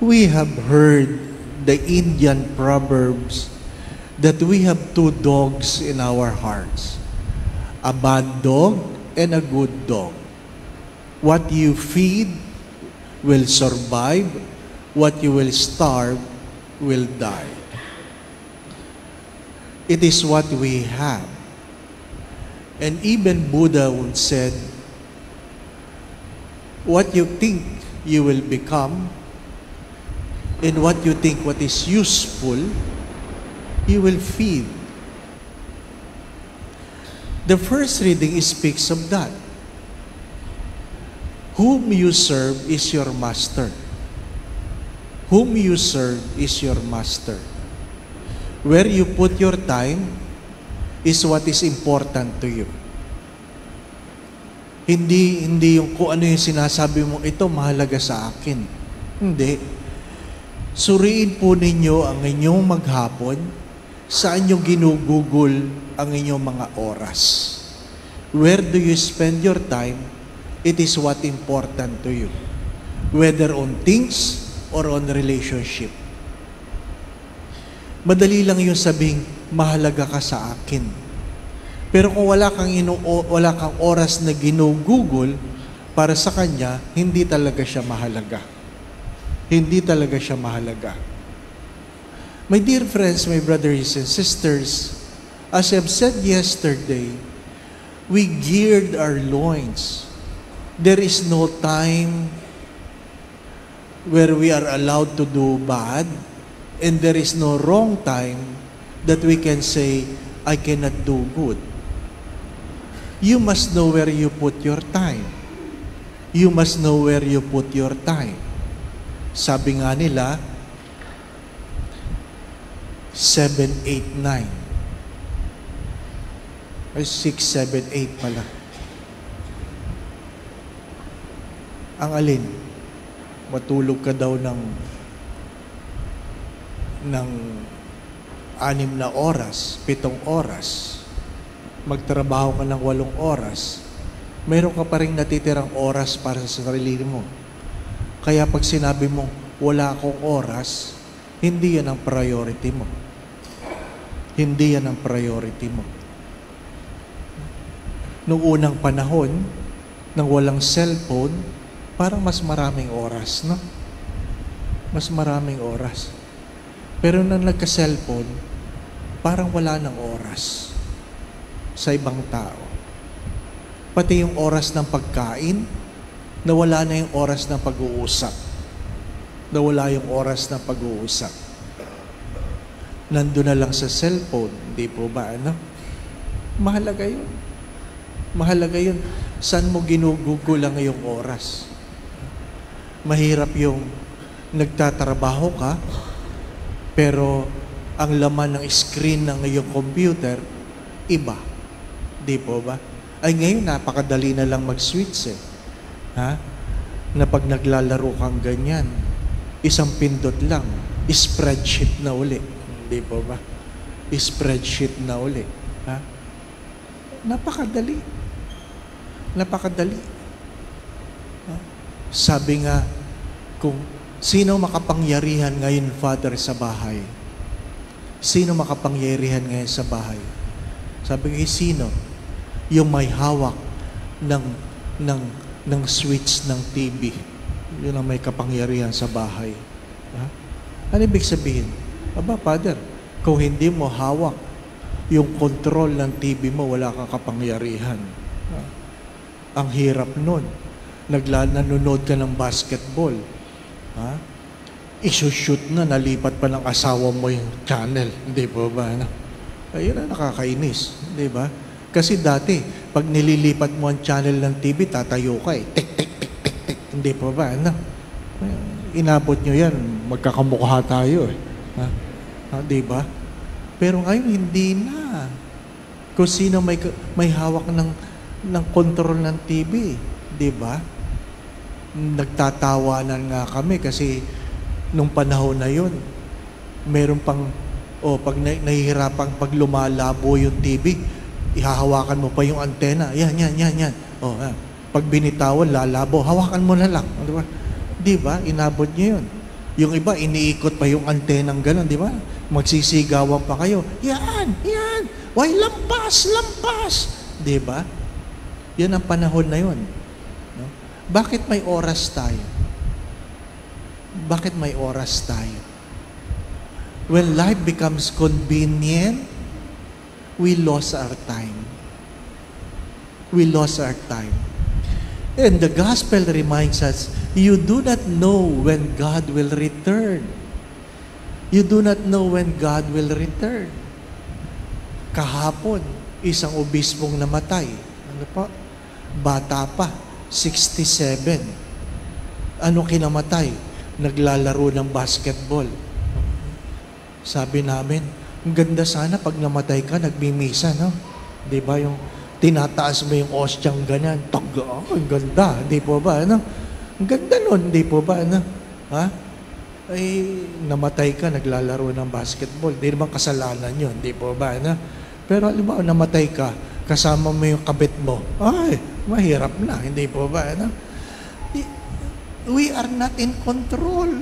We have heard the Indian proverbs that we have two dogs in our hearts, a bad dog and a good dog. What you feed will survive, what you will starve will die. It is what we have. And even Buddha once said, what you think you will become, and what you think what is useful, you will feed. The first reading speaks of that. Whom you serve is your master. Whom you serve is your master. Where you put your time is what is important to you. Hindi yung kung ano yung sinasabi mo, ito mahalaga sa akin. Hindi. Suriin po ninyo ang inyong maghapon, saan nyo ginugugol ang inyong mga oras. Where do you spend your time? It is what important to you. Whether on things or on relationship. Madali lang yung sabing, mahalaga ka sa akin. Pero kung wala kang oras na ginugugol para sa kanya, hindi talaga siya mahalaga. Hindi talaga siya mahalaga. My dear friends, my brothers and sisters, as I've said yesterday, we geared our loins. There is no time where we are allowed to do bad, and there is no wrong time that we can say, I cannot do good. You must know where you put your time. You must know where you put your time. Sabi nga nila, 7, 8, 9. Ay, 6, 7, 8 pala. Ang alin? Matulog ka daw ng 6 na oras, 7 oras. Magtrabaho ka ng 8 oras. Mayroon ka pa rin natitirang oras para sa sarili mo. Kaya pag sinabi mo, wala akong oras, hindi yan ang priority mo. Hindi yan ang priority mo. Noong unang panahon, nang walang cellphone, parang mas maraming oras, no? Mas maraming oras. Pero nang nagka-cellphone, parang wala ng oras sa ibang tao. Pati yung oras ng pagkain, nawala na yung oras ng pag-uusap. Nawala yung oras ng pag-uusap. Nandun na lang sa cellphone, hindi po ba, ano? Mahalaga yun. Mahalaga yun. Saan mo ginugugol ang iyong oras? Mahirap yung nagtatrabaho ka, pero ang laman ng screen ng iyong computer, iba. Di po ba? Ay ngayon, napakadali na lang mag-switch eh. Ha? Na pag naglalaro kang ganyan, isang pindot lang, spreadsheet na uli. Di po ba? Spreadsheet na uli. Ha? Napakadali. Napakadali. Ha? Sabi nga, kung sino makapangyarihan ngayon, Father, sa bahay? Sino makapangyarihan ngayon sa bahay? Sabi nga, sino? Yung may hawak ng switch ng TV. Yun ang may kapangyarihan sa bahay. Ha? Ano ibig sabihin? Aba, Father, kung hindi mo hawak yung control ng TV mo, wala kang kapangyarihan. Ha? Ang hirap nun. Nanonood ka ng basketball. Ha? Isushoot na, nalipat pa ng asawa mo yung channel. Hindi po ba? Ano? Ayun na, nakakainis. Hindi ba? Kasi dati, pag nililipat mo ang channel ng TV, tatayo ka eh. Tik, tik, tik, tik, tik. Hindi po ba? Ano? Inabot nyo yan, magkakamukha tayo eh. Ha? Ha? Di ba? Pero ngayon, hindi na. Kung sino may hawak ng control ng TV. Di ba? Nagtatawanan nga kami kasi nung panahon na yun, meron pang, pag nahihirapang pag lumalabo yung TV, ihahawakan mo pa yung antena. Yan. Pag binitawan, lalabo, hawakan mo na lang. Di ba? Inabot niyo yun. Yung iba, iniikot pa yung antenang gano'n, di ba? Magsisigawan pa kayo. Yan, yan. Why, lampas, lampas. Di ba? Yan ang panahon na yun. No? Bakit may oras tayo? Bakit may oras tayo? When life becomes convenient, we lost our time. We lost our time. And the gospel reminds us, you do not know when God will return. You do not know when God will return. Kahapon, isang obispong namatay. Ano pa? Bata pa, 67. Ano kinamatay? Naglalaro ng basketball. Sabi namin, ang ganda sana pag namatay ka, nagmimisa, no? Di ba yung tinataas mo yung ostyang ganyan, ang ganda, di po ba, ano? Ang ganda nun, di po ba, ano? Ha? Ay, namatay ka, naglalaro ng basketball, di naman kasalanan yun, di po ba, ano? Pero alam mo, namatay ka, kasama mo yung kabit mo, ay, mahirap na, hindi po ba, ano? We are not in control.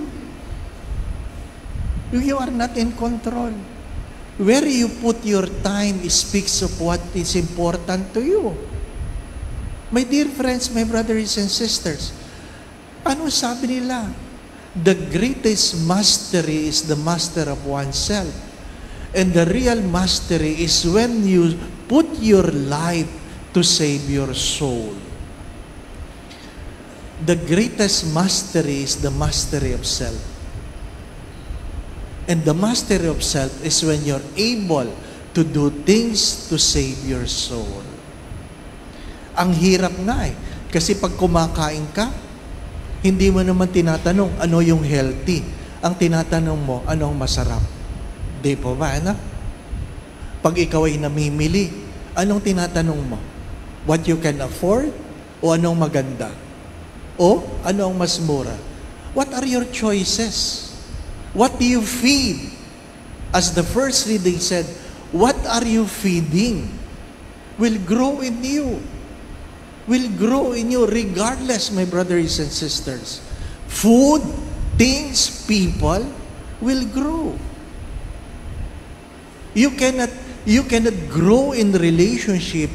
You are not in control. Where you put your time speaks of what is important to you. My dear friends, my brothers and sisters, ano sabi nila? The greatest mastery is the master of oneself. And the real mastery is when you put your life to save your soul. The greatest mastery is the mastery of self. And the mastery of self is when you're able to do things to save your soul. Ang hirap nga eh. Kasi pag kumakain ka, hindi mo naman tinatanong ano yung healthy. Ang tinatanong mo, anong masarap. Di po ba, ano? Pag ikaw ay namimili, anong tinatanong mo? What you can afford? O anong maganda? O ano ang mas mura? What are your choices? What do you feed? As the first reading said, what are you feeding? Will grow in you. Will grow in you regardless, my brothers and sisters. Food, things, people will grow. You cannot grow in relationship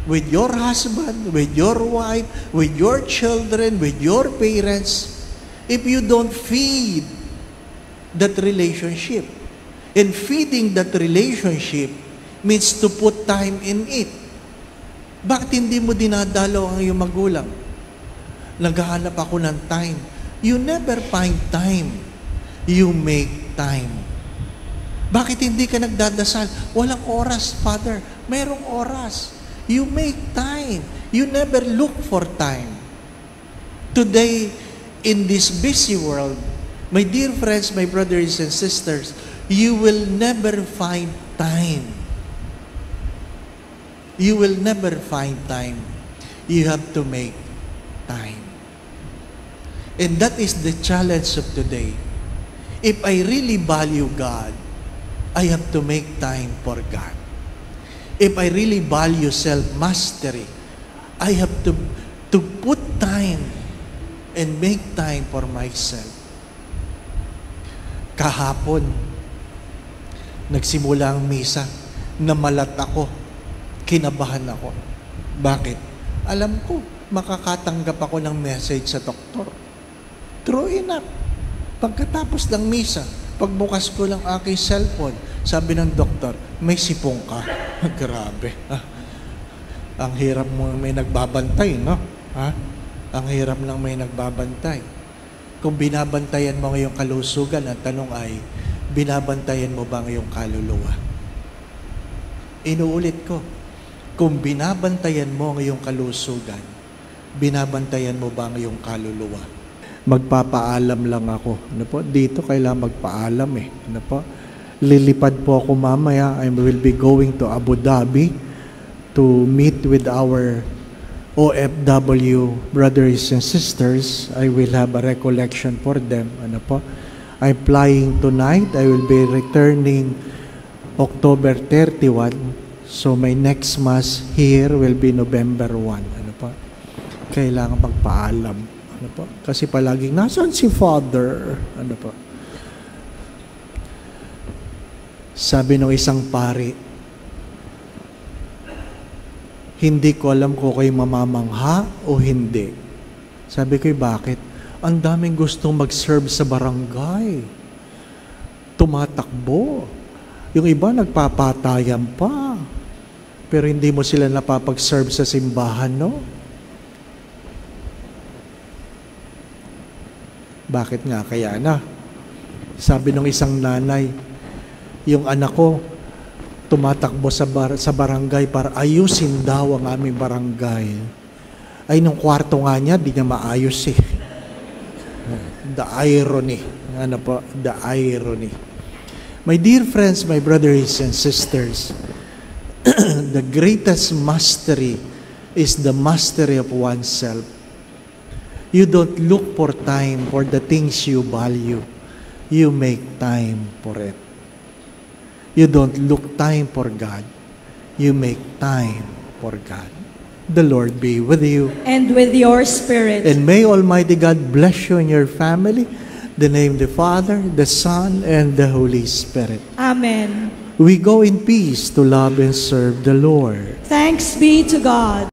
with your husband, with your wife, with your children, with your parents, if you don't feed that relationship. And feeding that relationship means to put time in it. Bakit hindi mo dinadalaw ang iyong magulang? Naghahanap ako ng time. You never find time. You make time. Bakit hindi ka nagdadasal? Walang oras, Father. Mayroong oras. You make time. You never look for time. Today, in this busy world, my dear friends, my brothers and sisters, you will never find time. You will never find time. You have to make time. And that is the challenge of today. If I really value God, I have to make time for God. If I really value self-mastery, I have to put time and make time for myself. Kahapon, nagsimula ang misa, namalat ako, kinabahan ako. Bakit? Alam ko, makakatanggap ako ng message sa doktor. True enough. Pagkatapos ng misa, pagbukas ko lang aking cellphone, sabi ng doktor, may sipong ka. Grabe. Ang hirap mo may nagbabantay, no? Ang hirap lang may nagbabantay. Kung binabantayan mo ngayong kalusugan, ang tanong ay, binabantayan mo ba ngayong kaluluwa? Inuulit ko, kung binabantayan mo ngayong kalusugan, binabantayan mo ba ngayong kaluluwa? Magpapaalam lang ako. Ano po? Dito kailangan magpaalam eh. Ano po? Lilipad po ako mamaya. I will be going to Abu Dhabi to meet with our OFW brothers and sisters. I will have a recollection for them. Ano po? I'm flying tonight. I will be returning October 31. So my next mass here will be November 1. Ano po? Kailangan magpaalam. Ano po? Kasi palaging, nasaan si Father? Ano po? Sabi ng isang pari, hindi ko alam kung kayo mamamangha o hindi. Sabi ko, bakit? Ang daming gustong mag-serve sa barangay. Tumatakbo. Yung iba nagpapatayan pa. Pero hindi mo sila napapag-serve sa simbahan, no? Bakit nga kaya na? Sabi ng isang nanay, yung anak ko, tumatakbo sa barangay para ayusin daw ang aming barangay. Ay, nung kwarto nga niya, di niya maayos eh. The irony. Ano po? The irony. My dear friends, my brothers and sisters, the greatest mastery is the mastery of oneself. You don't look for time for the things you value. You make time for it. You don't look time for God. You make time for God. The Lord be with you. And with your spirit. And may Almighty God bless you and your family. The name of the Father, the Son, and the Holy Spirit. Amen. We go in peace to love and serve the Lord. Thanks be to God.